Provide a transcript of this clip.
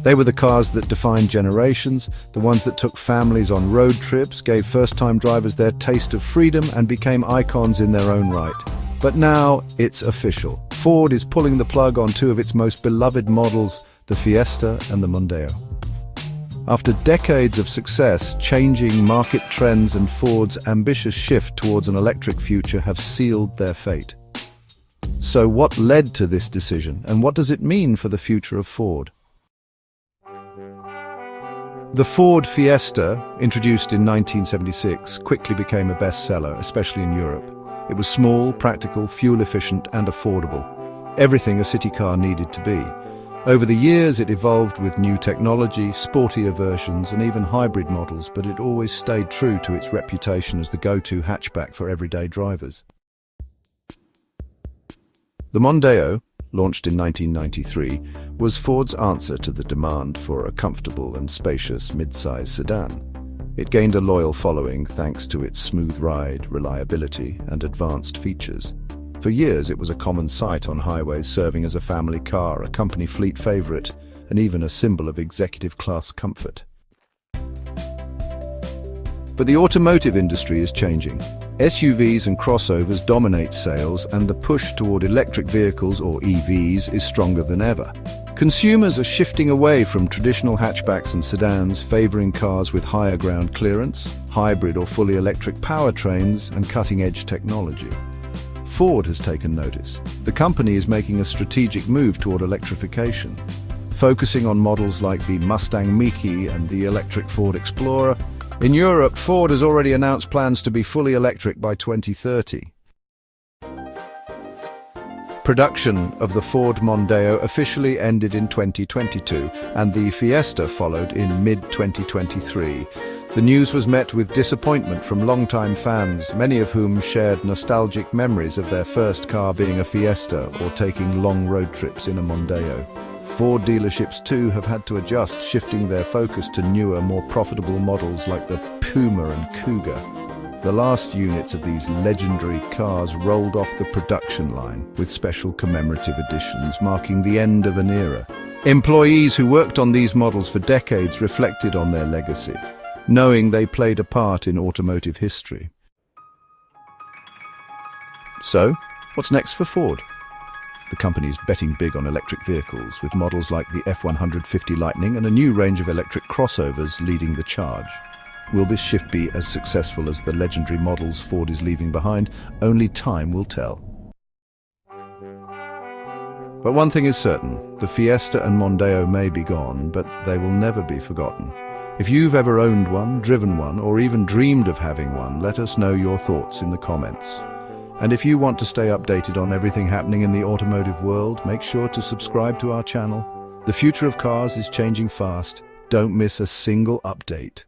They were the cars that defined generations, the ones that took families on road trips, gave first-time drivers their taste of freedom, and became icons in their own right. But now it's official. Ford is pulling the plug on two of its most beloved models, the Fiesta and the Mondeo. After decades of success, changing market trends and Ford's ambitious shift towards an electric future have sealed their fate. So what led to this decision, and what does it mean for the future of Ford? The Ford Fiesta, introduced in 1976, quickly became a bestseller, especially in Europe. It was small, practical, fuel-efficient, and affordable. Everything a city car needed to be. Over the years, it evolved with new technology, sportier versions, and even hybrid models, but it always stayed true to its reputation as the go-to hatchback for everyday drivers. The Mondeo, launched in 1993, was Ford's answer to the demand for a comfortable and spacious mid-size sedan. It gained a loyal following thanks to its smooth ride, reliability, and advanced features. For years, it was a common sight on highways, serving as a family car, a company fleet favorite, and even a symbol of executive-class comfort. But the automotive industry is changing. SUVs and crossovers dominate sales, and the push toward electric vehicles, or EVs, is stronger than ever. Consumers are shifting away from traditional hatchbacks and sedans, favoring cars with higher ground clearance, hybrid or fully electric powertrains, and cutting-edge technology. Ford has taken notice. The company is making a strategic move toward electrification. Focusing on models like the Mustang Mach-E and the electric Ford Explorer, in Europe, Ford has already announced plans to be fully electric by 2030. Production of the Ford Mondeo officially ended in 2022, and the Fiesta followed in mid-2023. The news was met with disappointment from longtime fans, many of whom shared nostalgic memories of their first car being a Fiesta or taking long road trips in a Mondeo. Ford dealerships too have had to adjust, shifting their focus to newer, more profitable models like the Puma and Cougar. The last units of these legendary cars rolled off the production line, with special commemorative editions marking the end of an era. Employees who worked on these models for decades reflected on their legacy, knowing they played a part in automotive history. So, what's next for Ford? The company is betting big on electric vehicles, with models like the F-150 Lightning and a new range of electric crossovers leading the charge. Will this shift be as successful as the legendary models Ford is leaving behind? Only time will tell. But one thing is certain, the Fiesta and Mondeo may be gone, but they will never be forgotten. If you've ever owned one, driven one, or even dreamed of having one, let us know your thoughts in the comments. And if you want to stay updated on everything happening in the automotive world, make sure to subscribe to our channel. The future of cars is changing fast. Don't miss a single update.